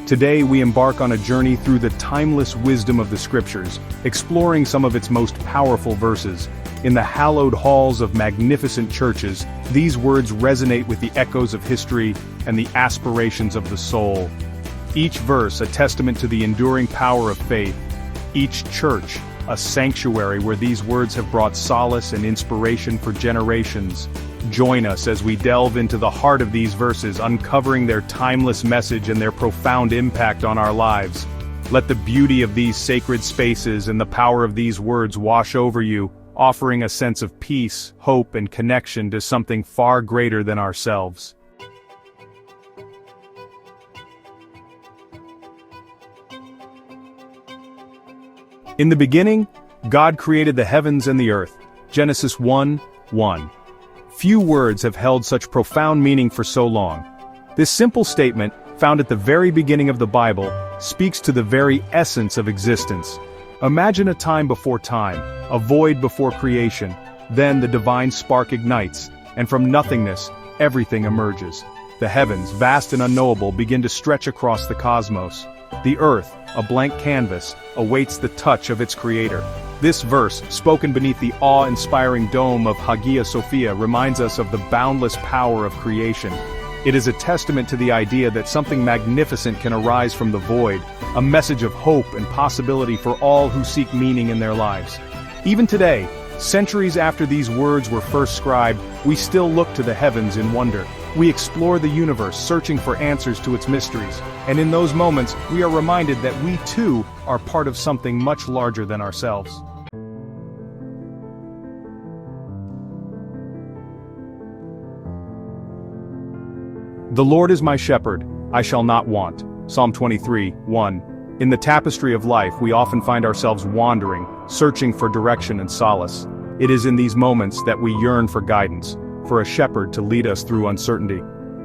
Today we embark on a journey through the timeless wisdom of the Scriptures, exploring some of its most powerful verses. In the hallowed halls of magnificent churches, these words resonate with the echoes of history and the aspirations of the soul. Each verse a testament to the enduring power of faith. Each church a sanctuary where these words have brought solace and inspiration for generations. Join us as we delve into the heart of these verses, uncovering their timeless message and their profound impact on our lives. Let the beauty of these sacred spaces and the power of these words wash over you, offering a sense of peace, hope, and connection to something far greater than ourselves. In the beginning, God created the heavens and the earth. Genesis 1:1. Few words have held such profound meaning for so long. This simple statement, found at the very beginning of the Bible, speaks to the very essence of existence. Imagine a time before time, a void before creation. Then the divine spark ignites, and from nothingness, everything emerges. The heavens, vast and unknowable, begin to stretch across the cosmos. The earth, a blank canvas, awaits the touch of its creator. This verse, spoken beneath the awe-inspiring dome of Hagia Sophia, reminds us of the boundless power of creation. It is a testament to the idea that something magnificent can arise from the void, a message of hope and possibility for all who seek meaning in their lives. Even today, centuries after these words were first scribed, we still look to the heavens in wonder. We explore the universe, searching for answers to its mysteries, and in those moments, we are reminded that we too are part of something much larger than ourselves. The Lord is my shepherd, I shall not want. Psalm 23:1. In the tapestry of life, we often find ourselves wandering, searching for direction and solace. It is in these moments that we yearn for guidance, for a shepherd to lead us through uncertainty.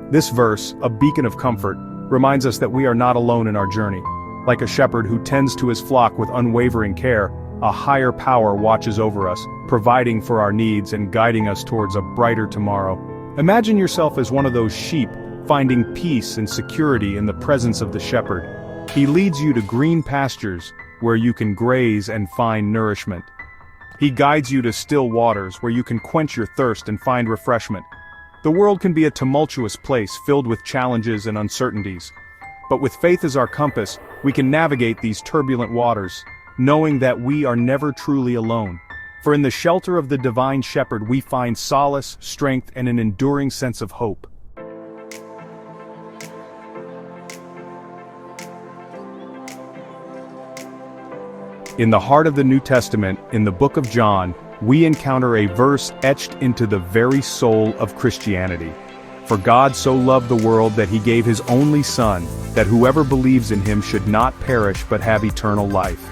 This verse, a beacon of comfort, reminds us that we are not alone in our journey. Like a shepherd who tends to his flock with unwavering care, a higher power watches over us, providing for our needs and guiding us towards a brighter tomorrow. Imagine yourself as one of those sheep, finding peace and security in the presence of the shepherd. He leads you to green pastures, where you can graze and find nourishment. He guides you to still waters, where you can quench your thirst and find refreshment. The world can be a tumultuous place filled with challenges and uncertainties. But with faith as our compass, we can navigate these turbulent waters, knowing that we are never truly alone. For in the shelter of the divine shepherd we find solace, strength, and an enduring sense of hope. In the heart of the New Testament, in the book of John, we encounter a verse etched into the very soul of Christianity. For God so loved the world that he gave his only Son, that whoever believes in him should not perish but have eternal life.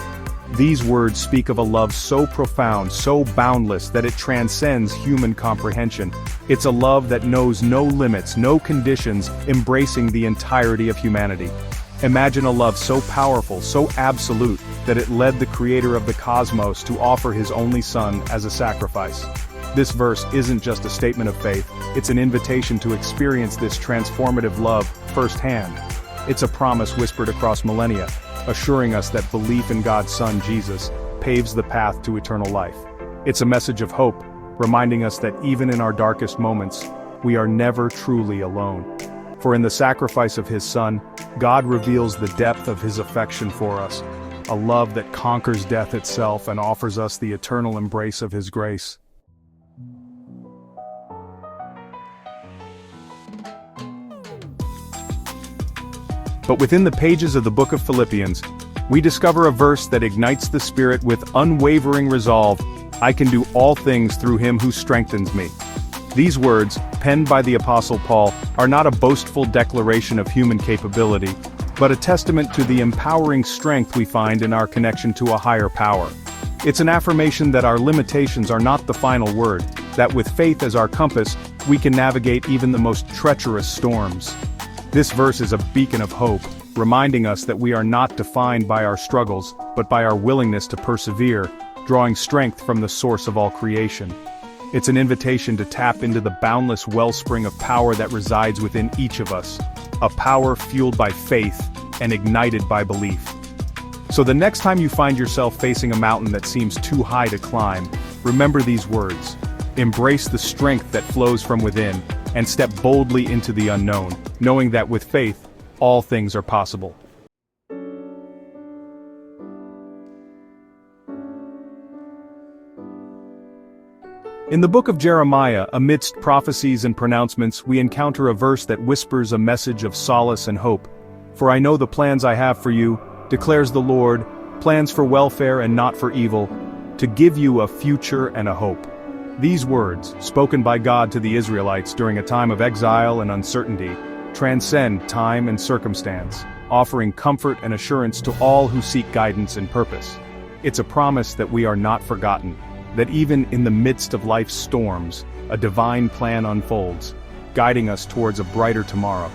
These words speak of a love so profound, so boundless, that it transcends human comprehension. It's a love that knows no limits, no conditions, embracing the entirety of humanity. Imagine a love so powerful, so absolute, that it led the creator of the cosmos to offer his only Son as a sacrifice. This verse isn't just a statement of faith, it's an invitation to experience this transformative love firsthand. It's a promise whispered across millennia, assuring us that belief in God's Son, Jesus, paves the path to eternal life. It's a message of hope, reminding us that even in our darkest moments, we are never truly alone. For in the sacrifice of his Son, God reveals the depth of his affection for us, a love that conquers death itself and offers us the eternal embrace of his grace. But within the pages of the book of Philippians, we discover a verse that ignites the spirit with unwavering resolve. I can do all things through him who strengthens me. These words, penned by the Apostle Paul, are not a boastful declaration of human capability, but a testament to the empowering strength we find in our connection to a higher power. It's an affirmation that our limitations are not the final word, that with faith as our compass, we can navigate even the most treacherous storms. This verse is a beacon of hope, reminding us that we are not defined by our struggles, but by our willingness to persevere, drawing strength from the source of all creation. It's an invitation to tap into the boundless wellspring of power that resides within each of us, a power fueled by faith, and ignited by belief. So the next time you find yourself facing a mountain that seems too high to climb, remember these words. Embrace the strength that flows from within, and step boldly into the unknown, knowing that with faith, all things are possible. In the book of Jeremiah, amidst prophecies and pronouncements, we encounter a verse that whispers a message of solace and hope. For I know the plans I have for you, declares the Lord, plans for welfare and not for evil, to give you a future and a hope. These words, spoken by God to the Israelites during a time of exile and uncertainty, transcend time and circumstance, offering comfort and assurance to all who seek guidance and purpose. It's a promise that we are not forgotten, that even in the midst of life's storms, a divine plan unfolds, guiding us towards a brighter tomorrow.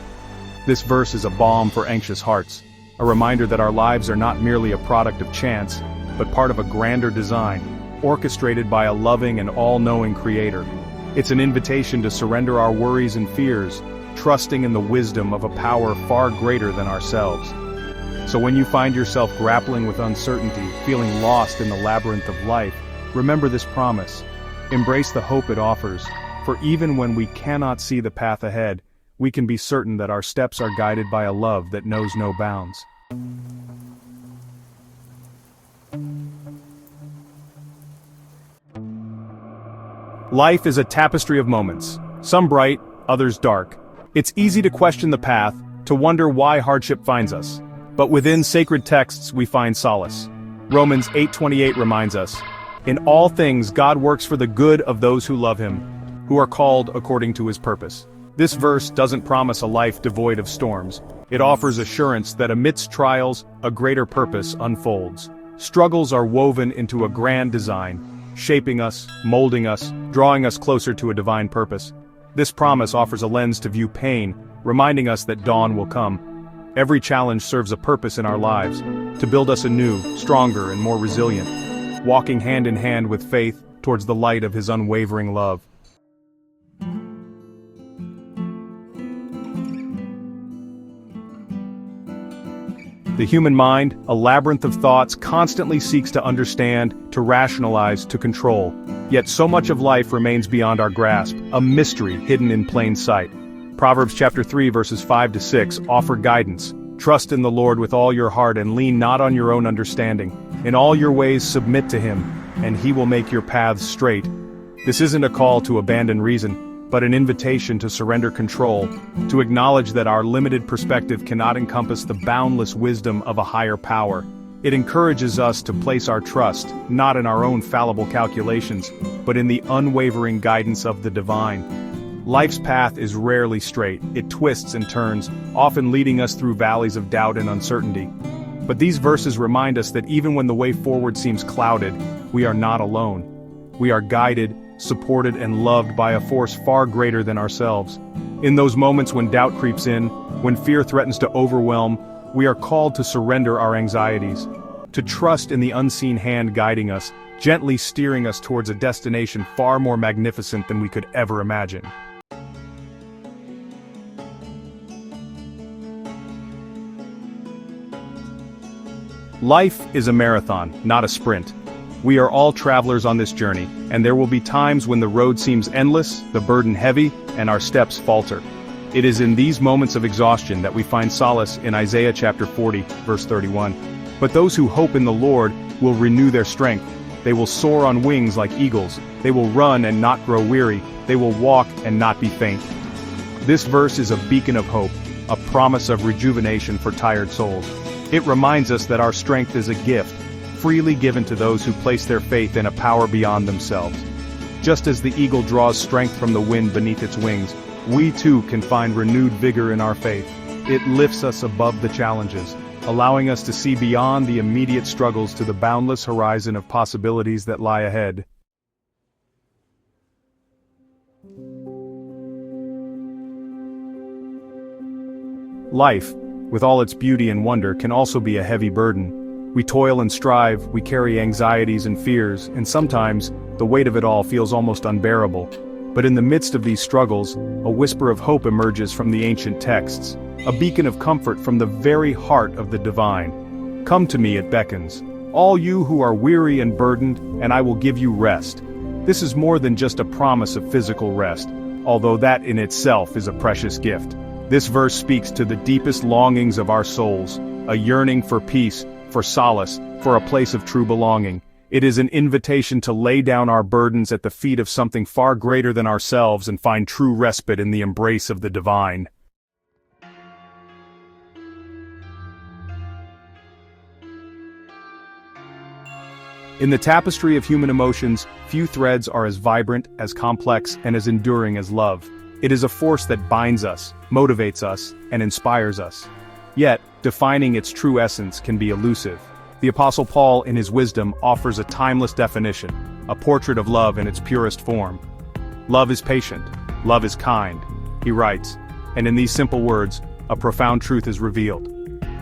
This verse is a balm for anxious hearts, a reminder that our lives are not merely a product of chance, but part of a grander design, orchestrated by a loving and all-knowing Creator. It's an invitation to surrender our worries and fears, trusting in the wisdom of a power far greater than ourselves. So when you find yourself grappling with uncertainty, feeling lost in the labyrinth of life, remember this promise. Embrace the hope it offers, for even when we cannot see the path ahead, we can be certain that our steps are guided by a love that knows no bounds. Life is a tapestry of moments, some bright, others dark. It's easy to question the path, to wonder why hardship finds us. But within sacred texts we find solace. Romans 8:28 reminds us, "In all things God works for the good of those who love him, who are called according to his purpose." This verse doesn't promise a life devoid of storms. It offers assurance that amidst trials, a greater purpose unfolds. Struggles are woven into a grand design, shaping us, molding us, drawing us closer to a divine purpose. This promise offers a lens to view pain, reminding us that dawn will come. Every challenge serves a purpose in our lives, to build us anew, stronger and more resilient, walking hand in hand with faith towards the light of his unwavering love. The human mind, a labyrinth of thoughts, constantly seeks to understand, to rationalize, to control. Yet so much of life remains beyond our grasp, a mystery hidden in plain sight. Proverbs chapter 3 verses 5-6 offer guidance. Trust in the Lord with all your heart and lean not on your own understanding. In all your ways submit to him, and he will make your paths straight. This isn't a call to abandon reason, but an invitation to surrender control, to acknowledge that our limited perspective cannot encompass the boundless wisdom of a higher power. It encourages us to place our trust, not in our own fallible calculations, but in the unwavering guidance of the divine. Life's path is rarely straight, it twists and turns, often leading us through valleys of doubt and uncertainty. But these verses remind us that even when the way forward seems clouded, we are not alone. We are guided, supported and loved by a force far greater than ourselves. In those moments when doubt creeps in, when fear threatens to overwhelm, we are called to surrender our anxieties, to trust in the unseen hand guiding us, gently steering us towards a destination far more magnificent than we could ever imagine. Life is a marathon, not a sprint. We are all travelers on this journey, and there will be times when the road seems endless, the burden heavy, and our steps falter. It is in these moments of exhaustion that we find solace in Isaiah chapter 40, verse 31. But those who hope in the Lord will renew their strength. They will soar on wings like eagles. They will run and not grow weary. They will walk and not be faint. This verse is a beacon of hope, a promise of rejuvenation for tired souls. It reminds us that our strength is a gift, freely given to those who place their faith in a power beyond themselves. Just as the eagle draws strength from the wind beneath its wings, we too can find renewed vigor in our faith. It lifts us above the challenges, allowing us to see beyond the immediate struggles to the boundless horizon of possibilities that lie ahead. Life, with all its beauty and wonder, can also be a heavy burden. We toil and strive, we carry anxieties and fears, and sometimes, the weight of it all feels almost unbearable. But in the midst of these struggles, a whisper of hope emerges from the ancient texts. a beacon of comfort from the very heart of the divine. Come to me, it beckons, all you who are weary and burdened, and I will give you rest. This is more than just a promise of physical rest, although that in itself is a precious gift. This verse speaks to the deepest longings of our souls, a yearning for peace, for solace, for a place of true belonging. It is an invitation to lay down our burdens at the feet of something far greater than ourselves and find true respite in the embrace of the divine. In the tapestry of human emotions, few threads are as vibrant, as complex, and as enduring as love. It is a force that binds us, motivates us, and inspires us. Yet, defining its true essence can be elusive. The Apostle Paul, in his wisdom, offers a timeless definition, a portrait of love in its purest form. Love is patient, love is kind, he writes, and in these simple words, a profound truth is revealed.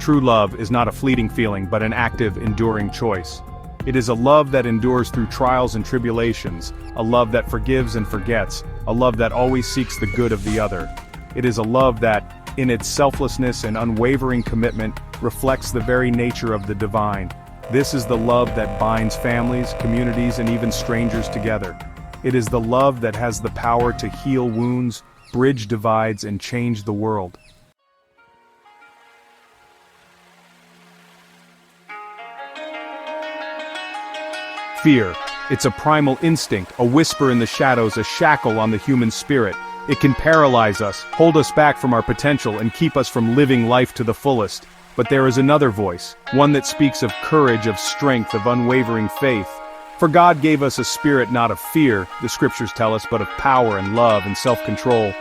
True love is not a fleeting feeling but an active, enduring choice. It is a love that endures through trials and tribulations, a love that forgives and forgets, a love that always seeks the good of the other. It is a love that, in its selflessness and unwavering commitment, reflects the very nature of the divine. This is the love that binds families, communities, and even strangers together. It is the love that has the power to heal wounds, bridge divides, and change the world. Fear. It's a primal instinct, a whisper in the shadows, a shackle on the human spirit. It can paralyze us, hold us back from our potential, and keep us from living life to the fullest. But there is another voice, one that speaks of courage, of strength, of unwavering faith. For God gave us a spirit not of fear, the scriptures tell us, but of power and love and self-control.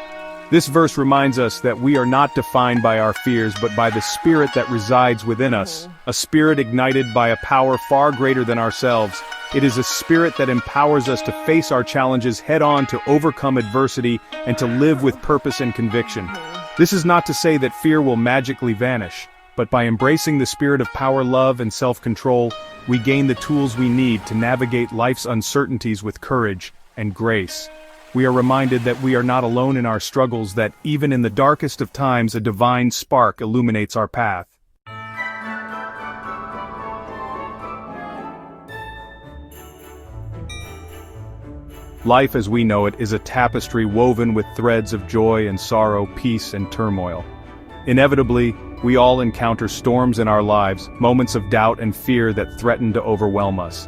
This verse reminds us that we are not defined by our fears but by the spirit that resides within us, a spirit ignited by a power far greater than ourselves. It is a spirit that empowers us to face our challenges head-on, to overcome adversity, and to live with purpose and conviction. This is not to say that fear will magically vanish, but by embracing the spirit of power, love, and self-control, we gain the tools we need to navigate life's uncertainties with courage and grace. We are reminded that we are not alone in our struggles, that even in the darkest of times a divine spark illuminates our path. Life as we know it is a tapestry woven with threads of joy and sorrow, peace and turmoil. Inevitably, we all encounter storms in our lives, moments of doubt and fear that threaten to overwhelm us.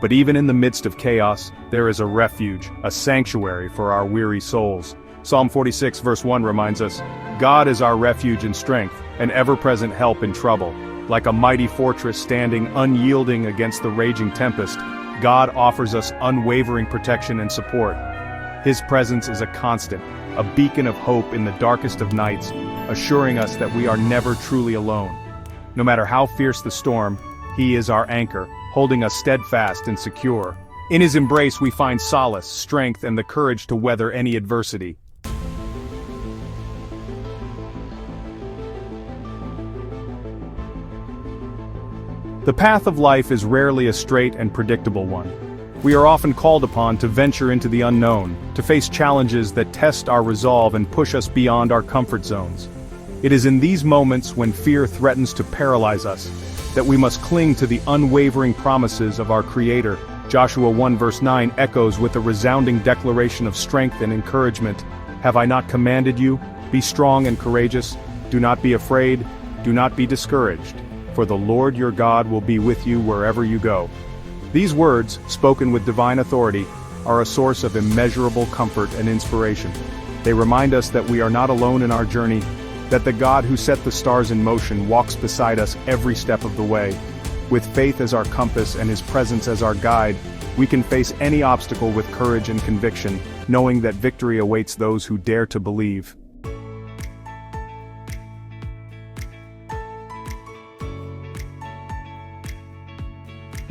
But even in the midst of chaos, there is a refuge, a sanctuary for our weary souls. Psalm 46 verse 1 reminds us, God is our refuge and strength, an ever-present help in trouble. Like a mighty fortress standing unyielding against the raging tempest, God offers us unwavering protection and support. His presence is a constant, a beacon of hope in the darkest of nights, assuring us that we are never truly alone. No matter how fierce the storm, He is our anchor, holding us steadfast and secure. In His embrace we find solace, strength, and the courage to weather any adversity. The path of life is rarely a straight and predictable one. We are often called upon to venture into the unknown, to face challenges that test our resolve and push us beyond our comfort zones. It is in these moments when fear threatens to paralyze us, that we must cling to the unwavering promises of our Creator. Joshua 1 verse 9 echoes with a resounding declaration of strength and encouragement. Have I not commanded you? Be strong and courageous. Do not be afraid. Do not be discouraged. For the Lord your God will be with you wherever you go. These words, spoken with divine authority, are a source of immeasurable comfort and inspiration. They remind us that we are not alone in our journey, that the God who set the stars in motion walks beside us every step of the way. With faith as our compass and His presence as our guide, we can face any obstacle with courage and conviction, knowing that victory awaits those who dare to believe.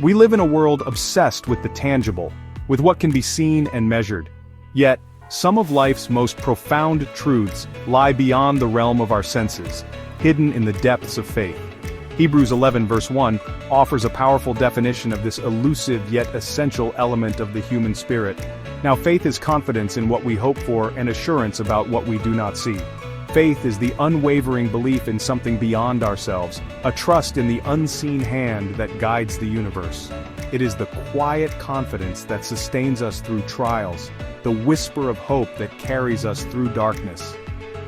We live in a world obsessed with the tangible, with what can be seen and measured. Yet, some of life's most profound truths lie beyond the realm of our senses, hidden in the depths of faith. Hebrews 11 verse 1 offers a powerful definition of this elusive yet essential element of the human spirit. Now faith is confidence in what we hope for and assurance about what we do not see. Faith is the unwavering belief in something beyond ourselves, a trust in the unseen hand that guides the universe. It is the quiet confidence that sustains us through trials, the whisper of hope that carries us through darkness.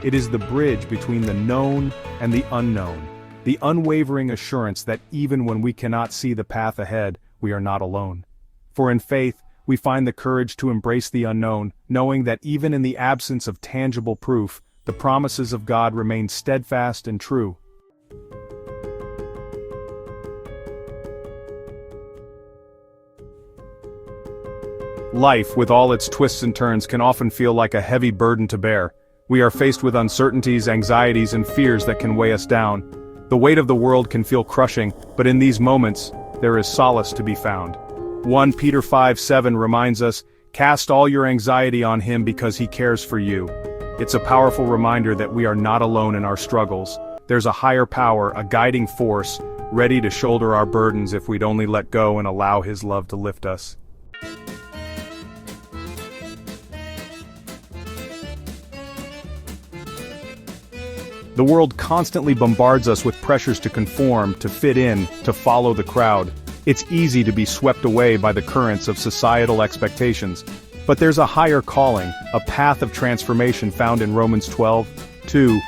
It is the bridge between the known and the unknown, the unwavering assurance that even when we cannot see the path ahead, we are not alone. For in faith, we find the courage to embrace the unknown, knowing that even in the absence of tangible proof, the promises of God remain steadfast and true. Life, with all its twists and turns, can often feel like a heavy burden to bear. We are faced with uncertainties, anxieties, and fears that can weigh us down. The weight of the world can feel crushing, but in these moments, there is solace to be found. 1 Peter 5:7 reminds us, "Cast all your anxiety on him because he cares for you." It's a powerful reminder that we are not alone in our struggles. There's a higher power, a guiding force, ready to shoulder our burdens if we'd only let go and allow his love to lift us. The world constantly bombards us with pressures to conform, to fit in, to follow the crowd. It's easy to be swept away by the currents of societal expectations. But there's a higher calling, a path of transformation found in Romans 12:2.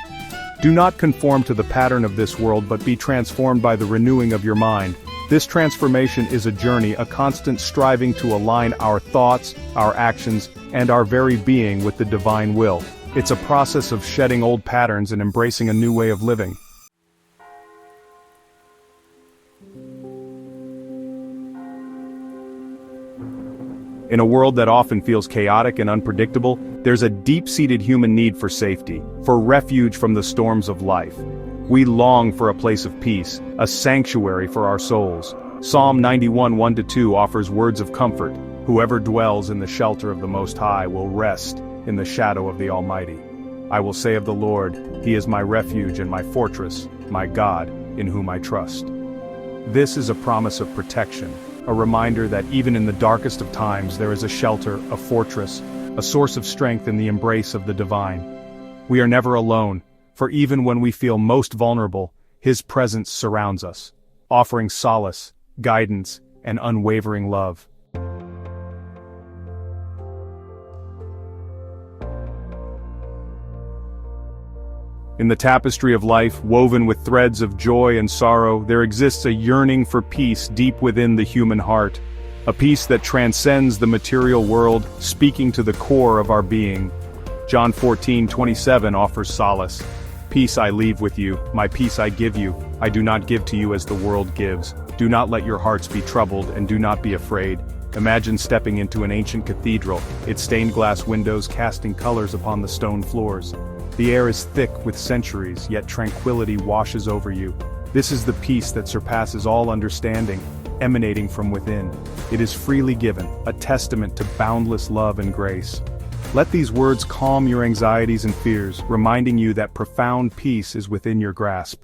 Do not conform to the pattern of this world, but be transformed by the renewing of your mind. This transformation is a journey, a constant striving to align our thoughts, our actions, and our very being with the divine will. It's a process of shedding old patterns and embracing a new way of living. In a world that often feels chaotic and unpredictable, there's a deep-seated human need for safety, for refuge from the storms of life. We long for a place of peace, a sanctuary for our souls. Psalm 91, 1-2 offers words of comfort. Whoever dwells in the shelter of the Most High will rest in the shadow of the Almighty. I will say of the Lord, He is my refuge and my fortress, my God, in whom I trust. This is a promise of protection, a reminder that even in the darkest of times there is a shelter, a fortress, a source of strength in the embrace of the divine. We are never alone, for even when we feel most vulnerable, His presence surrounds us, offering solace, guidance, and unwavering love. In the tapestry of life, woven with threads of joy and sorrow, there exists a yearning for peace deep within the human heart, a peace that transcends the material world, speaking to the core of our being. John 14:27 offers solace. Peace I leave with you, my peace I give you, I do not give to you as the world gives. Do not let your hearts be troubled, and do not be afraid. Imagine stepping into an ancient cathedral, its stained glass windows casting colors upon the stone floors. The air is thick with centuries, yet tranquility washes over you. This is the peace that surpasses all understanding, emanating from within. It is freely given, a testament to boundless love and grace. Let these words calm your anxieties and fears, reminding you that profound peace is within your grasp.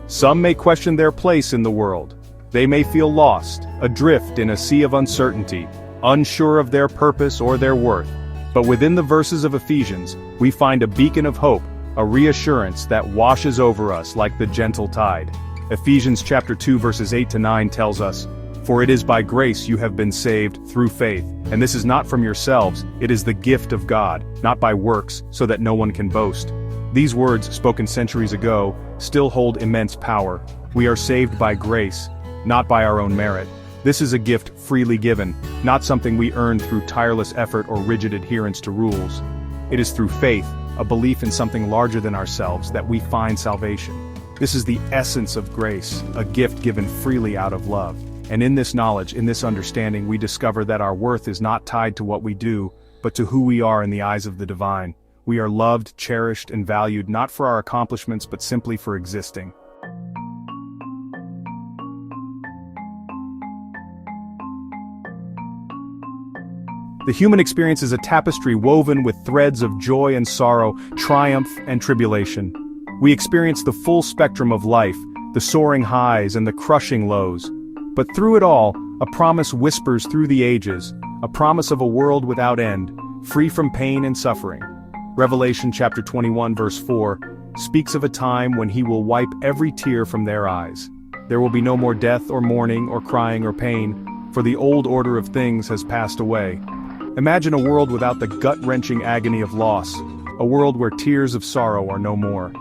Some may question their place in the world. They may feel lost, adrift in a sea of uncertainty, unsure of their purpose or their worth. But within the verses of Ephesians, we find a beacon of hope, a reassurance that washes over us like the gentle tide. Ephesians chapter 2 verses 8-9 tells us, "For it is by grace you have been saved through faith, and this is not from yourselves, it is the gift of God, not by works, so that no one can boast." These words, spoken centuries ago, still hold immense power. We are saved by grace, not by our own merit. This is a gift freely given, not something we earn through tireless effort or rigid adherence to rules. It is through faith, a belief in something larger than ourselves, that we find salvation. This is the essence of grace, a gift given freely out of love. And in this knowledge, in this understanding, we discover that our worth is not tied to what we do, but to who we are in the eyes of the divine. We are loved, cherished, and valued not for our accomplishments but simply for existing. The human experience is a tapestry woven with threads of joy and sorrow, triumph and tribulation. We experience the full spectrum of life, the soaring highs and the crushing lows. But through it all, A promise whispers through the ages, a promise of a world without end, free from pain and suffering. Revelation chapter 21 verse 4 speaks of a time when he will wipe every tear from their eyes. There will be no more death or mourning or crying or pain, for the old order of things has passed away. Imagine a world without the gut-wrenching agony of loss, a world where tears of sorrow are no more.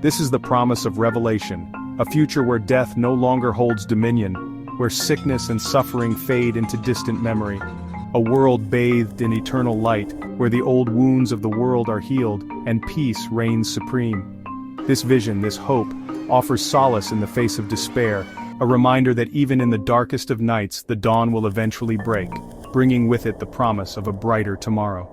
This is the promise of Revelation, a future where death no longer holds dominion, where sickness and suffering fade into distant memory. A world bathed in eternal light, where the old wounds of the world are healed, and peace reigns supreme. This vision, this hope, offers solace in the face of despair, a reminder that even in the darkest of nights the dawn will eventually break, bringing with it the promise of a brighter tomorrow.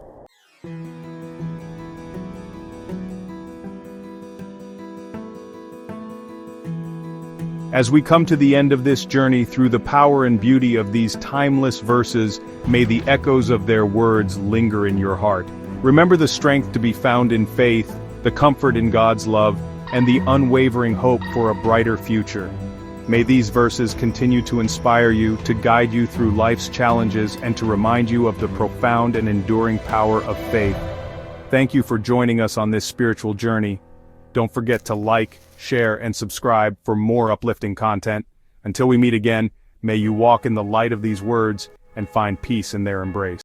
As we come to the end of this journey through the power and beauty of these timeless verses, may the echoes of their words linger in your heart. Remember the strength to be found in faith, the comfort in God's love, and the unwavering hope for a brighter future. May these verses continue to inspire you, to guide you through life's challenges, and to remind you of the profound and enduring power of faith. Thank you for joining us on this spiritual journey. Don't forget to like, share, and subscribe for more uplifting content. Until we meet again, may you walk in the light of these words and find peace in their embrace.